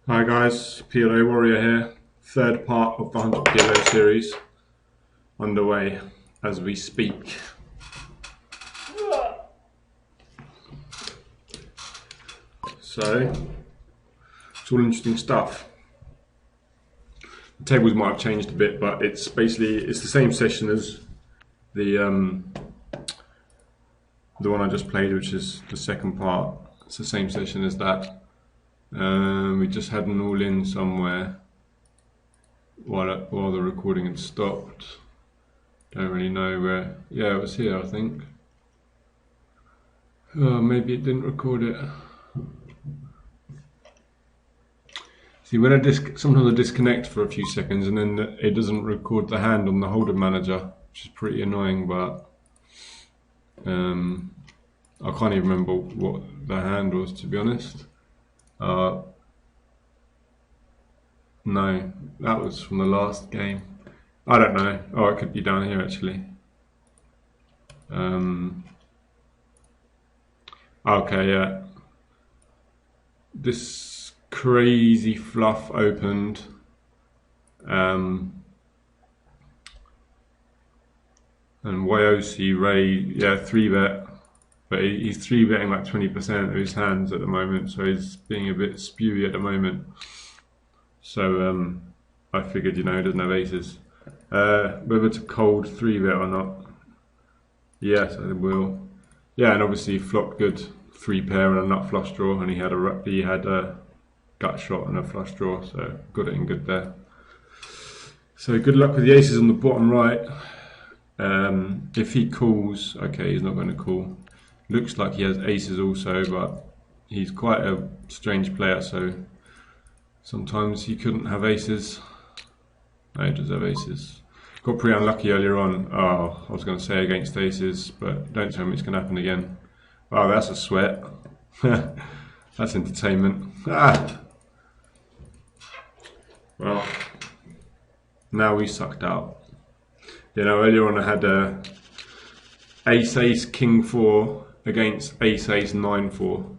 Hi guys, PLO Warrior here. Third part of the 100 PLO series underway as we speak. So, it's all interesting stuff. The tables might have changed a bit, but it's the same session as the one I just played, which is the second part. It's the same session as that. We just had an all-in somewhere while the recording had stopped. Don't really know where. Yeah, it was here, I think. Oh, maybe it didn't record it. See, when sometimes I disconnect for a few seconds and then it doesn't record the hand on the holder manager, which is pretty annoying, but I can't even remember what the hand was, to be honest. No, that was from the last game. I don't know. Oh, it could be down here actually. Okay, yeah. This crazy fluff opened. And Wyosi Ray, yeah, 3-bet. But he's 3-betting like 20% of his hands at the moment, so he's being a bit spewy at the moment. So I figured, he doesn't have aces. Whether to cold 3-bet or not. Yes, I will. Yeah, and obviously he flopped good 3-pair and a nut flush draw, and he had a gut shot and a flush draw, so got it in good there. So good luck with the aces on the bottom right. If he calls, okay, he's not going to call. Looks like he has aces also, but he's quite a strange player, so sometimes he couldn't have aces. No, he does have aces. Got pretty unlucky earlier on. Oh, I was going to say against aces, but don't tell me it's going to happen again. Oh, that's a sweat. That's entertainment. Ah! Well, now we sucked out. Earlier on I had ace king 4 against ace 9-4,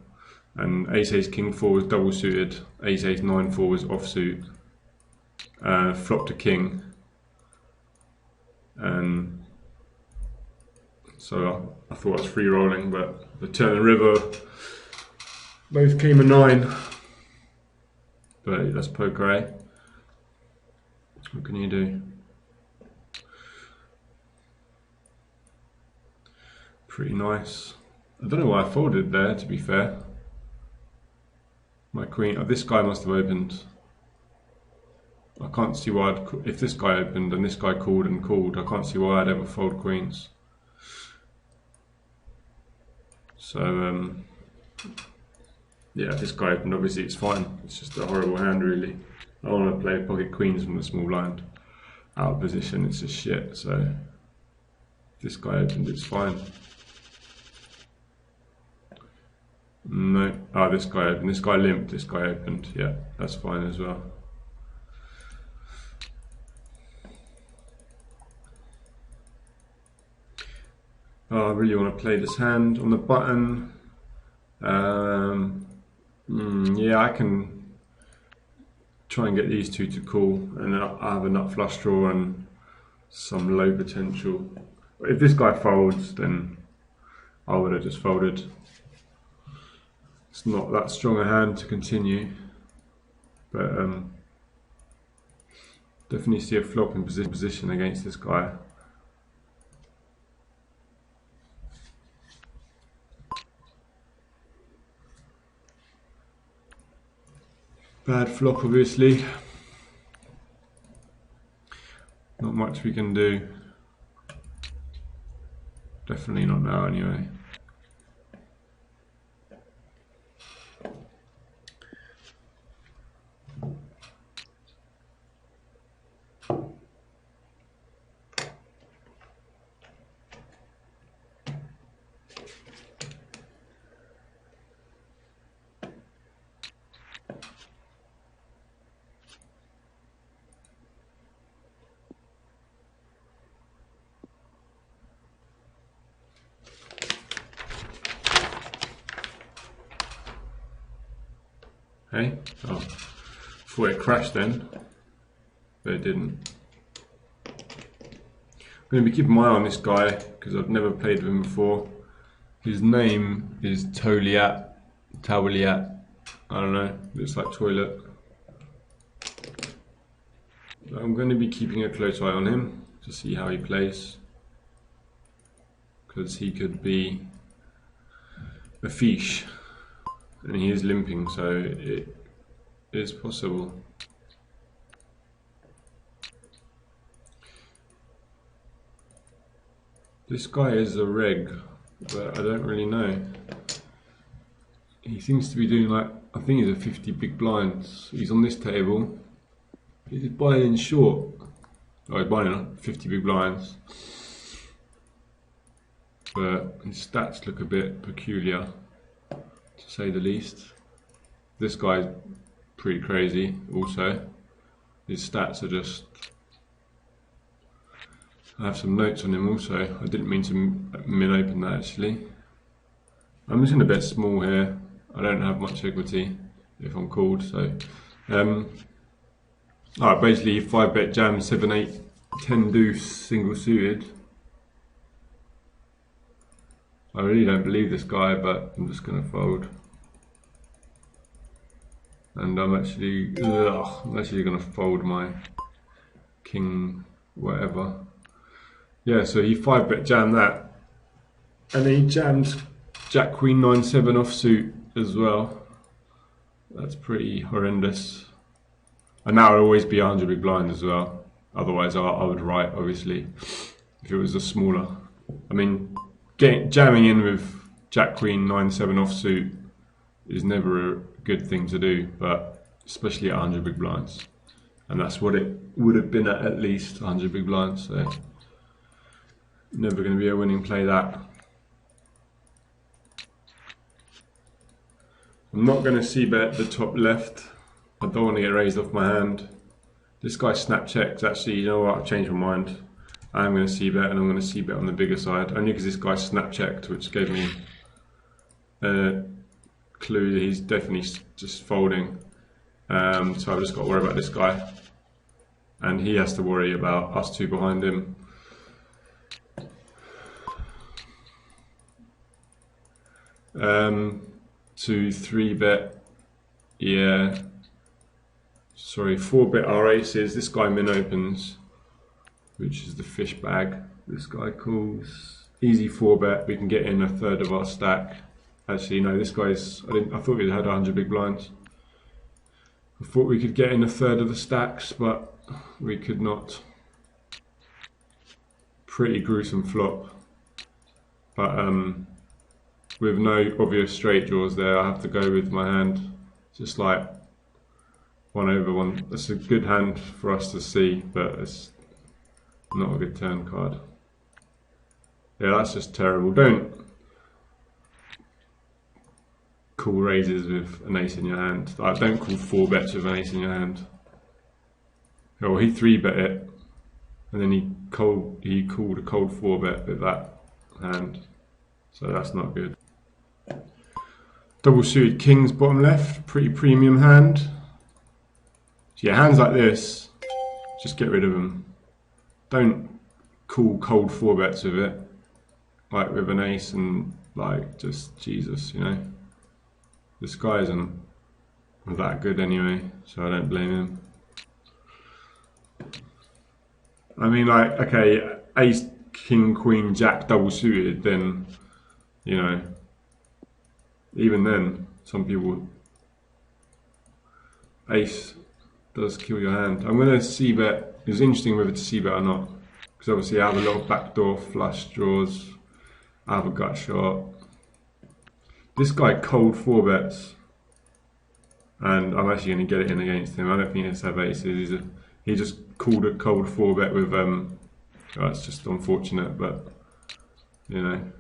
and ace king 4 was double suited, ace 9-4 was offsuit. Flopped a king, and so I thought I was free rolling, but the turn and river both came a 9. But that's poker, eh? What can you do? Pretty nice. I don't know why I folded there, to be fair. My queen, this guy must have opened. I can't see why if this guy opened and this guy called and called, I can't see why I'd ever fold queens. So yeah, if this guy opened, obviously it's fine. It's just a horrible hand, really. I want to play pocket queens from the small blind. Out of position, it's just shit. So if this guy opened, it's fine. No, this guy opened. This guy limped. This guy opened. Yeah, that's fine as well. Oh, I really want to play this hand on the button. Yeah, I can try and get these two to call, and then I have a nut flush draw and some low potential. But if this guy folds, then I would have just folded. It's not that strong a hand to continue, but definitely see a flop in position against this guy. Bad flop, obviously. Not much we can do. Definitely not now, anyway. Hey? Oh. thought it crashed then, but it didn't. I'm going to be keeping my eye on this guy because I've never played with him before. His name is Toliat, I don't know, looks like toilet. But I'm going to be keeping a close eye on him to see how he plays, because he could be a fish, and he is limping, so it is possible. This guy is a reg, but I don't really know. He seems to be doing like, I think he's a 50 big blinds. He's on this table. He's buying in short. Oh, he's buying 50 big blinds. But his stats look a bit peculiar, to say the least. This guy's pretty crazy also. His stats are just... I have some notes on him also. I didn't mean to min open that actually. I'm just going to bet small here. I don't have much equity if I'm called, so... Alright, basically 5-bet jam, 7, 8, 10 deuce, single suited. I really don't believe this guy, but I'm just going to fold. And I'm actually going to fold my king, whatever. Yeah, so he 5-bet jammed that. And then he jammed Jack Queen 9-7 offsuit as well. That's pretty horrendous. And that would always be 100 big blind as well. Otherwise I would write, obviously, if it was a smaller. I mean, jamming in with Jack Queen 9-7 offsuit is never a good thing to do, but especially at 100 big blinds. And that's what it would have been at least 100 big blinds, so never going to be a winning play that. I'm not going to c-bet the top left. I don't want to get raised off my hand. This guy snap checks. Actually, you know what? I've changed my mind. I'm going to c-bet, and I'm going to c-bet on the bigger side. Only because this guy snap checked, which gave me a clue that he's definitely just folding. So I've just got to worry about this guy. And he has to worry about us two behind him. To 3-bet, yeah. Sorry, 4-bet our aces. This guy min opens, which is the fish bag. This guy calls. Easy 4-bet. We can get in a third of our stack. Actually, no, this guy's. I thought we had 100 big blinds. I thought we could get in a third of the stacks, but we could not. Pretty gruesome flop. But with no obvious straight draws there, I have to go with my hand. Just like 1/1. That's a good hand for us to see, but it's not a good turn card. Yeah, that's just terrible. Don't call raises with an ace in your hand. Like, don't call 4-bets with an ace in your hand. Oh, he 3-bet it, and then he called a cold 4-bet with that hand. So that's not good. Double suited kings bottom left, pretty premium hand. So yeah, hands like this, just get rid of them. Don't call cold 4-bets with it, like with an ace, and like, just Jesus, you know. This guy isn't that good anyway, so I don't blame him. I mean, like, okay, ace, king, queen, jack, double suited, then, you know, even then, some people, ace does kill your hand. I'm going to c-bet. It's interesting whether to c-bet or not, because obviously I have a lot of backdoor flush draws. I have a gut shot. This guy cold 4-bets, and I'm actually going to get it in against him. I don't think he's have aces. He just called a cold 4-bet with oh, it's just unfortunate, but you know,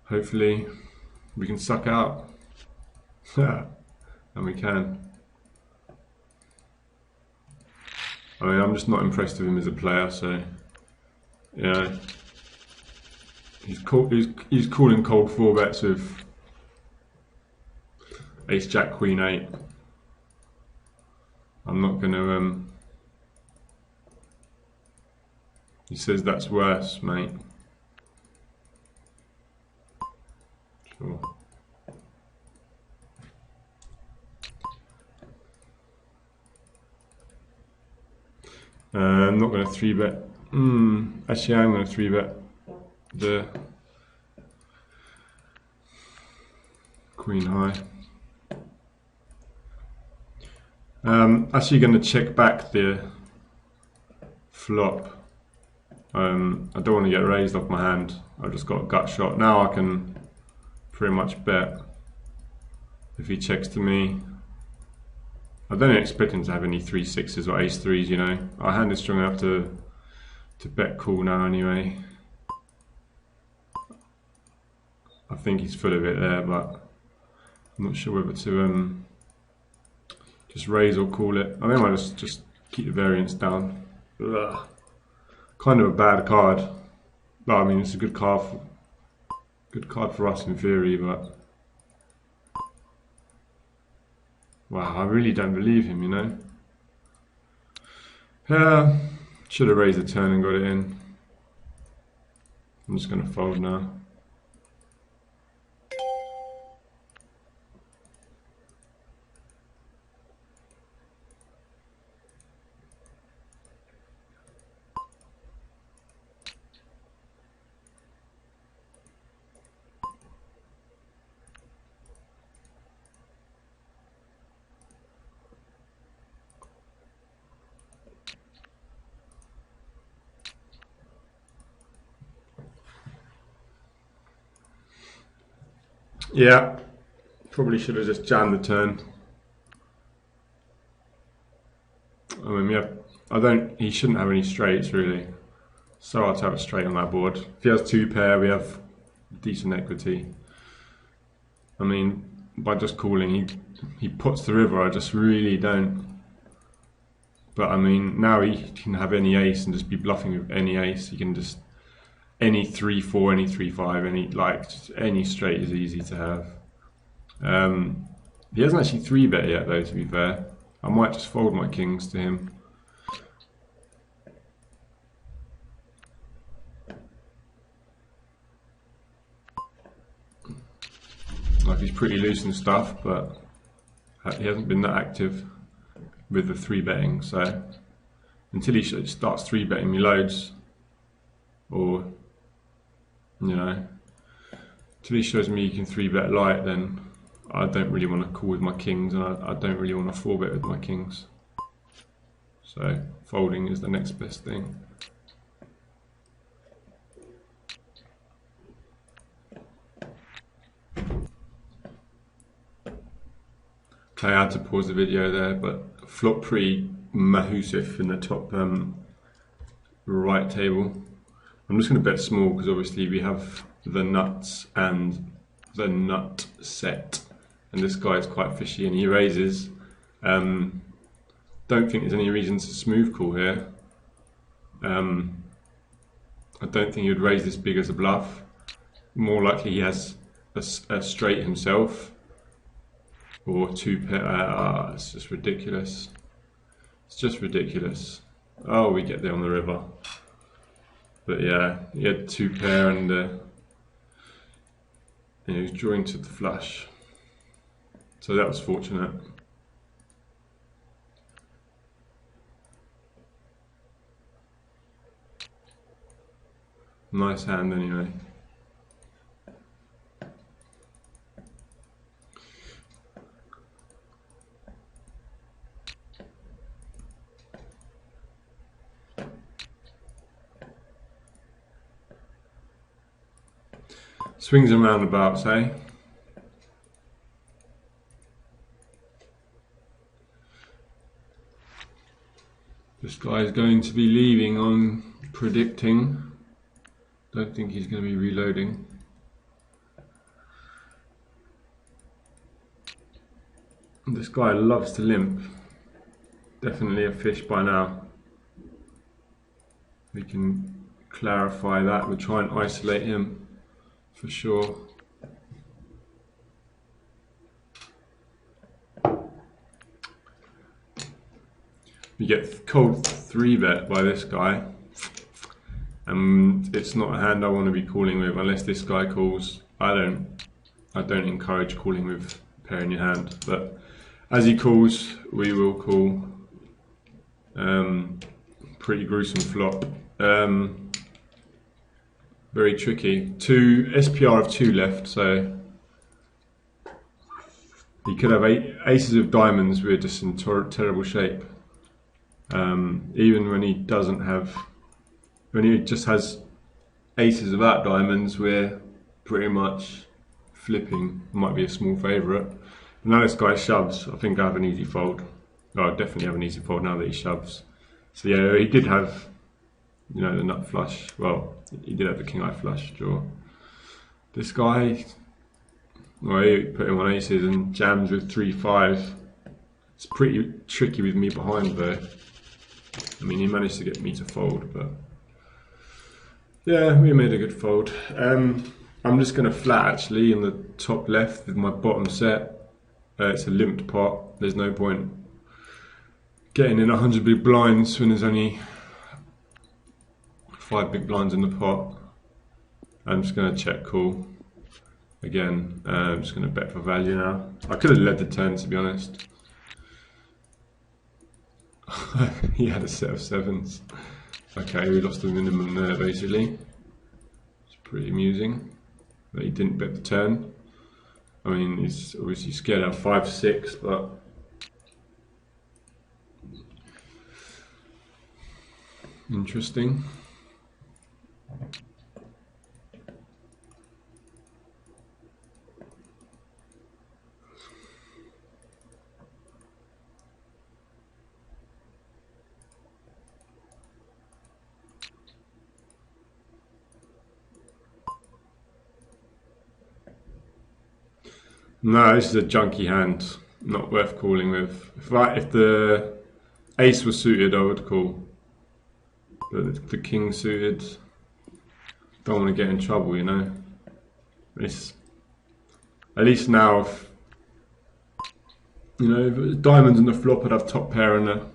hopefully we can suck out. And we can. I mean, I'm just not impressed with him as a player, so you know, he's calling cold 4-bets with ace jack queen 8. I'm not going to. He says that's worse, mate. Sure. I'm not going to 3-bet. Actually, I'm going to 3-bet the queen high. Actually going to check back the flop. I don't want to get raised off my hand. I've just got a gut shot. Now I can pretty much bet if he checks to me. I don't expect him to have any 3-6s or ace-3s, you know. Our hand is strong enough to bet call now anyway. I think he's full of it there, but I'm not sure whether to just raise or call it. I think I might just keep the variance down. Ugh. Kind of a bad card. But I mean, it's a good card for us in theory, but wow, I really don't believe him, you know. Yeah, should have raised the turn and got it in. I'm just going to fold now. Yeah, probably should have just jammed the turn. I mean, yeah, he shouldn't have any straights really. So hard to have a straight on that board. If he has 2 pair, we have decent equity. I mean, by just calling, he puts the river. I just really don't. But I mean, now he can have any ace and just be bluffing with any ace. He can just any 3-4, any 3-5, any straight is easy to have. He hasn't actually 3-bet yet, though. To be fair, I might just fold my kings to him. Like, he's pretty loose and stuff, but he hasn't been that active with the 3-betting. So until he starts 3-betting me loads, or you know, until he shows me he can 3-bet light, then I don't really want to call with my kings, and I don't really want to 4-bet with my kings. So folding is the next best thing. Okay, I had to pause the video there, but flop pre Mahusif in the top right table. I'm just going to bet small because obviously we have the nuts and the nut set, and this guy is quite fishy and he raises. Don't think there's any reason to smooth call here. I don't think he would raise this big as a bluff. More likely he has a straight himself. Or 2 pair. It's just ridiculous. It's just ridiculous. Oh, we get there on the river. But yeah, he had 2 pair and he was drawing to the flush. So that was fortunate. Nice hand anyway. Swings and roundabouts, eh? This guy is going to be leaving on predicting. Don't think he's going to be reloading. This guy loves to limp. Definitely a fish by now. We can clarify that. We'll try and isolate him for sure. You get cold 3-bet by this guy, and it's not a hand I want to be calling with unless this guy calls. I don't encourage calling with a pair in your hand, but as he calls, we will call. Pretty gruesome flop. Very tricky. SPR of 2 left, so he could have aces of diamonds. We're just in terrible shape. Even when he doesn't have, when he just has aces without diamonds, we're pretty much flipping. Might be a small favourite. Now this guy shoves. I think I have an easy fold. Oh, I definitely have an easy fold now that he shoves. So yeah, he did have, the nut flush. Well, he did have the king eye flush draw. This guy, well, he put him on aces and jams with 3-5. It's pretty tricky with me behind though. I mean, he managed to get me to fold, but yeah, we made a good fold. I'm just going to flat actually in the top left with my bottom set. It's a limped pot. There's no point getting in 100 big blinds when there's only 5 big blinds in the pot. I'm just going to check call again. I'm just going to bet for value now. I could have led the turn, to be honest. He had a set of 7s. Okay, we lost the minimum there basically. It's pretty amusing that he didn't bet the turn. I mean, he's obviously scared of 5-6, but interesting. No, this is a junky hand, not worth calling with. If the ace was suited, I would call. But the king suited, don't want to get in trouble, It's, at least now, if diamonds in the flop, I'd have top pair and a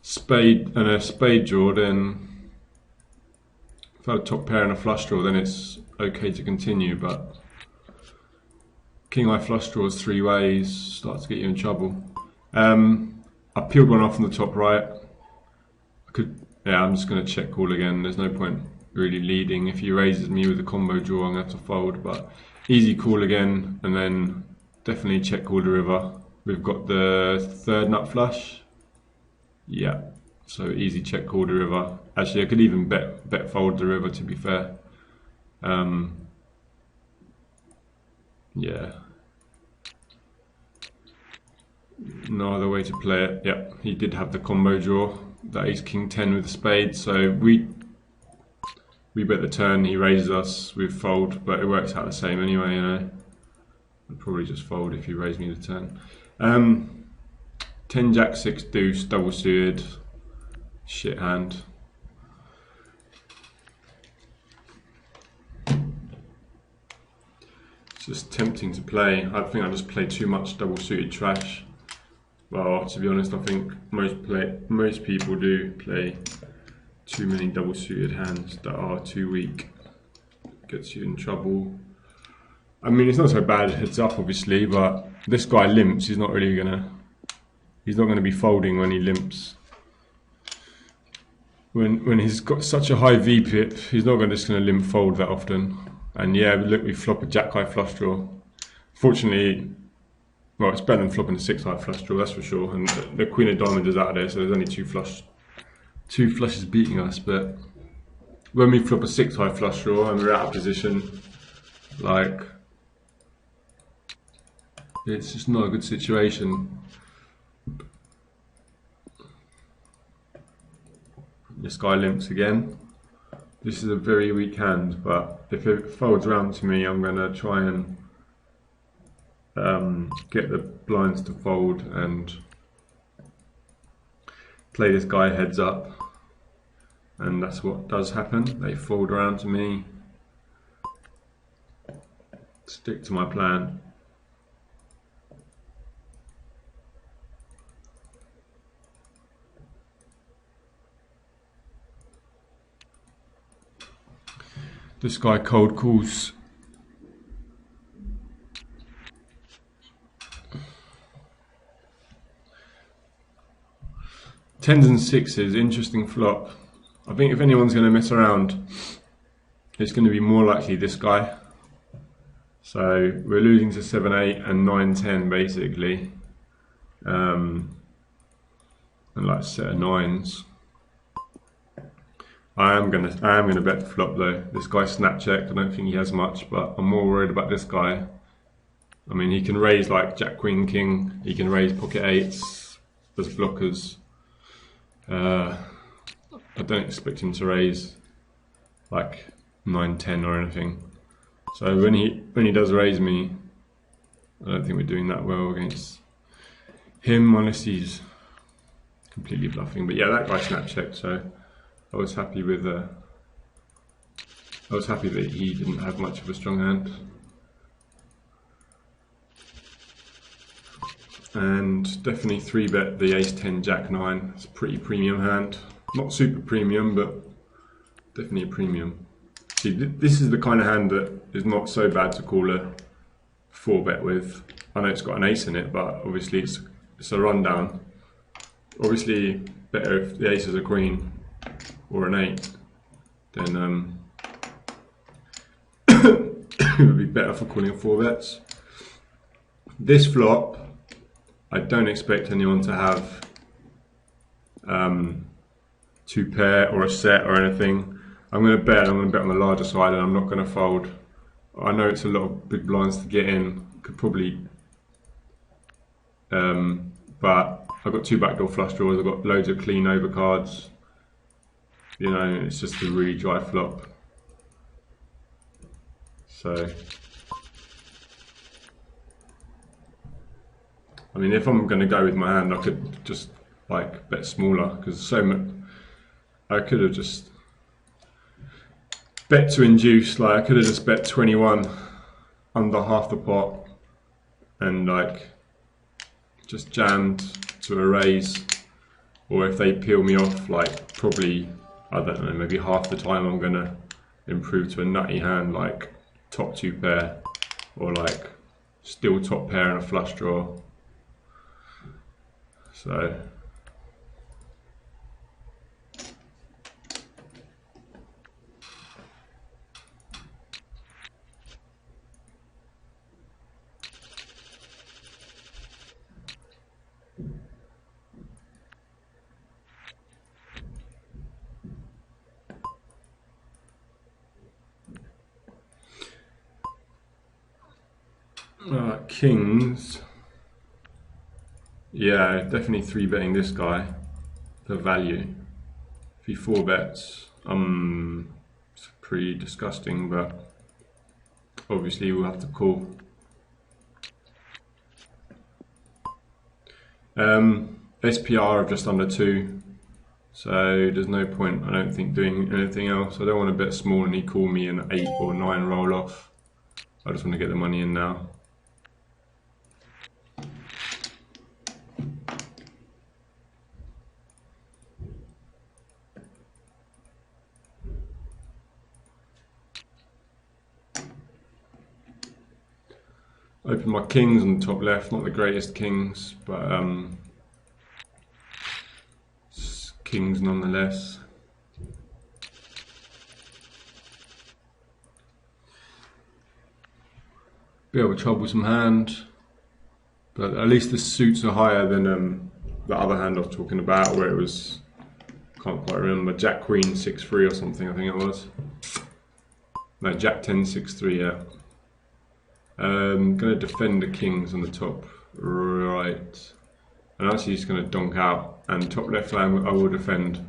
spade draw. Then if I had a top pair and a flush draw, then it's okay to continue. But king eye flush draws 3 ways starts to get you in trouble. I peeled one off on the top right. Yeah, I'm just going to check call again. There's no point really leading. If he raises me with a combo draw, I'm going to have to fold. But easy call again, and then definitely check call the river. We've got the 3rd nut flush. Yeah, so easy check call the river. Actually, I could even bet fold the river, to be fair. Yeah. No other way to play it. Yeah, he did have the combo draw. That is king 10 with a spade, so we bet the turn, he raises us, we fold, but it works out the same anyway, I'd probably just fold if you raise me the turn. 10 jack 6 deuce, double suited, shit hand. It's just tempting to play. I think I just play too much double suited trash. Well, to be honest, I think most people do play too many double suited hands that are too weak. Gets you in trouble. I mean, it's not so bad heads up, obviously, but this guy limps. He's not gonna be folding when he limps. When he's got such a high V pip, he's not just gonna limp fold that often. And yeah, look, we flop a jack high flush draw. Fortunately. Well, it's better than flopping a 6-high flush draw, that's for sure. And the queen of diamonds is out of there, so there's only two flushes beating us. But when we flop a 6-high flush draw and we're out of position, like, it's just not a good situation. This guy limps again. This is a very weak hand, but if it folds around to me, I'm going to try and get the blinds to fold and play this guy heads up, and that's what does happen. They fold around to me. Stick to my plan. This guy cold calls. Tens and sixes, interesting flop. I think if anyone's going to mess around, it's going to be more likely this guy. So we're losing to 7-8 and 9-10 basically, and like a set of nines. I am gonna bet the flop though. This guy snap checked. I don't think he has much, but I'm more worried about this guy. I mean, he can raise like Jack, Queen, King. He can raise pocket eights as blockers. I don't expect him to raise like 9-10 or anything. So when he does raise me, I don't think we're doing that well against him unless he's completely bluffing. But yeah, that guy snap checked, so I was happy with. I was happy that he didn't have much of a strong hand. And definitely 3-bet the ace-10 jack-9. It's a pretty premium hand. Not super premium, but definitely a premium. See, this is the kind of hand that is not so bad to call a 4-bet with. I know it's got an ace in it, but obviously it's a rundown. Obviously, better if the ace is a queen or an 8, then it would be better for calling 4-bets. This flop, I don't expect anyone to have 2 pair or a set or anything. I'm going to bet on the larger side, and I'm not going to fold. I know it's a lot of big blinds to get in. Could probably, but I've got 2 backdoor flush draws. I've got loads of clean overcards. You know, it's just a really dry flop. So, I mean, if I'm going to go with my hand, I could just like bet smaller, because so much. I could have just bet to induce. Like I could have just bet 21 under half the pot, and like just jammed to a raise. Or if they peel me off, like probably, I don't know, maybe half the time I'm gonna improve to a nutty hand like top 2 pair, or like still top pair and a flush draw. So kings. Yeah, definitely 3-betting this guy for value. If he 4-bets, it's pretty disgusting, but obviously we'll have to call. SPR of just under 2, so there's no point, I don't think, doing anything else. I don't want to bet small and he call me an 8 or 9 roll off. I just want to get the money in now. Open my kings on the top left, not the greatest kings, but kings nonetheless. Bit of a troublesome hand, but at least the suits are higher than the other hand I was talking about, where it was, can't quite remember, Jack Queen 6-3 or something, I think it was. No, Jack 10 6-3, yeah. Going to defend the kings on the top right, and actually just going to donk out, and top left I will defend.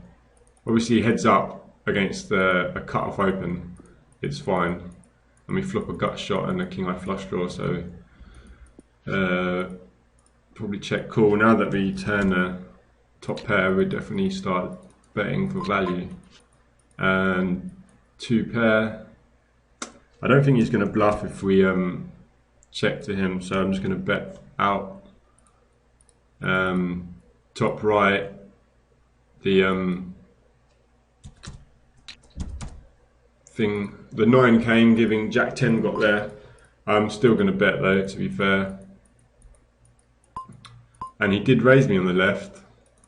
Obviously heads up against a cut-off open, it's fine, and we flop a gut shot and a king eye flush draw, so probably check call. Now that we turn a top pair, we definitely start betting for value. And 2 pair, I don't think he's going to bluff if we check to him, so I'm just going to bet out. Top right, the thing. The 9 came, giving Jack 10 got there. I'm still going to bet though, to be fair. And he did raise me on the left,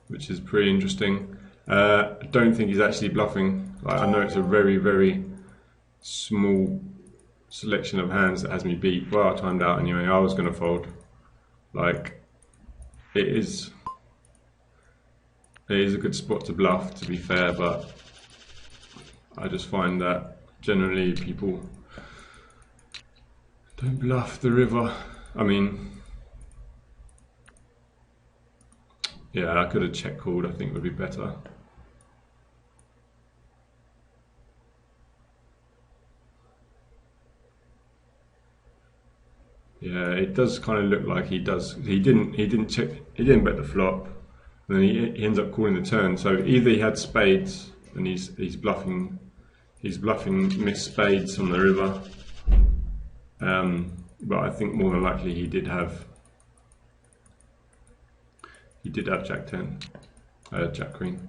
which is pretty interesting. I don't think he's actually bluffing. Like, I know it's a very, very small selection of hands that has me beat. Well, I timed out anyway. I was going to fold. Like, it is a good spot to bluff, to be fair, but I just find that generally people don't bluff the river. I mean, yeah, I could have check called, I think would be better. Yeah, it does kind of look like he does. He didn't check. He didn't bet the flop, and then he ends up calling the turn. So either he had spades and he's bluffing. He's bluffing missed spades on the river. But I think more than likely he did have Jack 10, Jack Queen.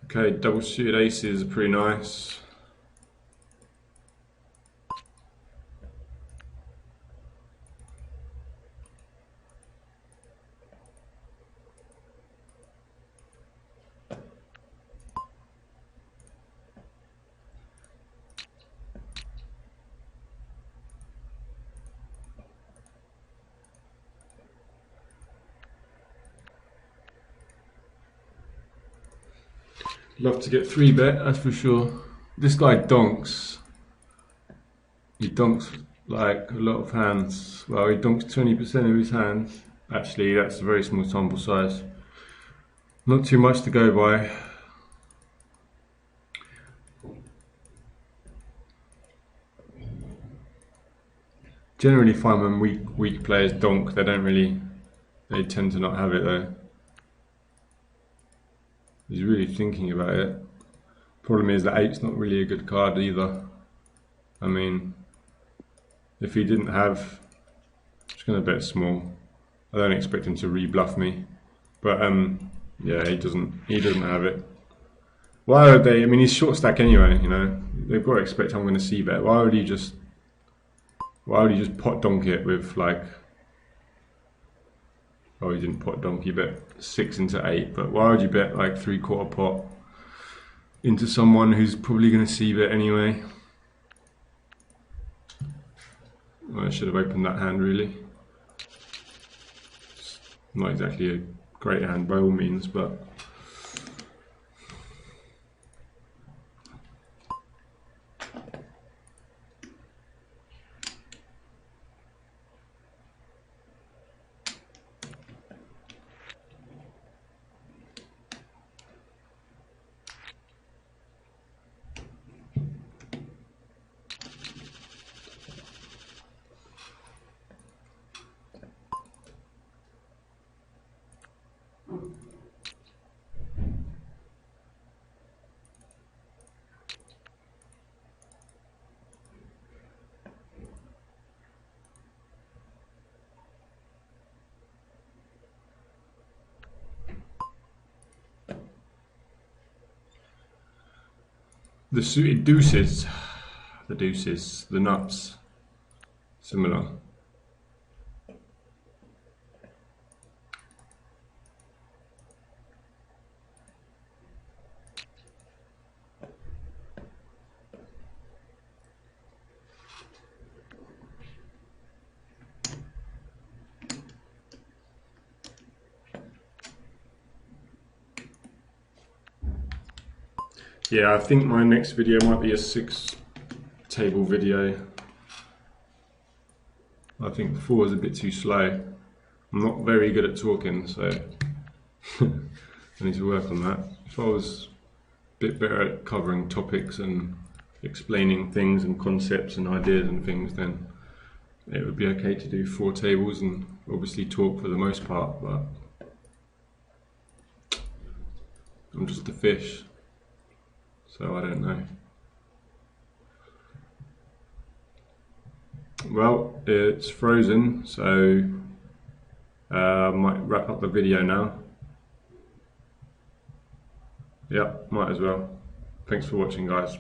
Okay, double suited aces are pretty nice. Love to get 3-bet, that's for sure. This guy donks. He donks like a lot of hands. Well, he donks 20% of his hands. Actually, that's a very small sample size. Not too much to go by. Generally find when weak players donk, they tend to not have it though. He's really thinking about it. Problem is that 8's not really a good card either. I mean, if he didn't have, I'm just going to bet small. I don't expect him to re-bluff me, but yeah, he doesn't have it. Why would they? I mean, he's short stack anyway. You know, they've got to expect I'm going to see bet. Why would he just pot donk it with like? Oh, he didn't pot donk. He bet 6 into 8. But why would you bet like 3/4 pot into someone who's probably going to see bet anyway? Well, I should have opened that hand really. It's not exactly a great hand by all means, but. The suited deuces, the nuts, similar. Yeah, I think my next video might be a 6-table video. I think 4 is a bit too slow. I'm not very good at talking, so I need to work on that. If I was a bit better at covering topics and explaining things and concepts and ideas and things, then it would be okay to do 4 tables and obviously talk for the most part, but I'm just a fish. So I don't know. Well, it's frozen, so Might wrap up the video now. Yeah, might as well. Thanks for watching, guys.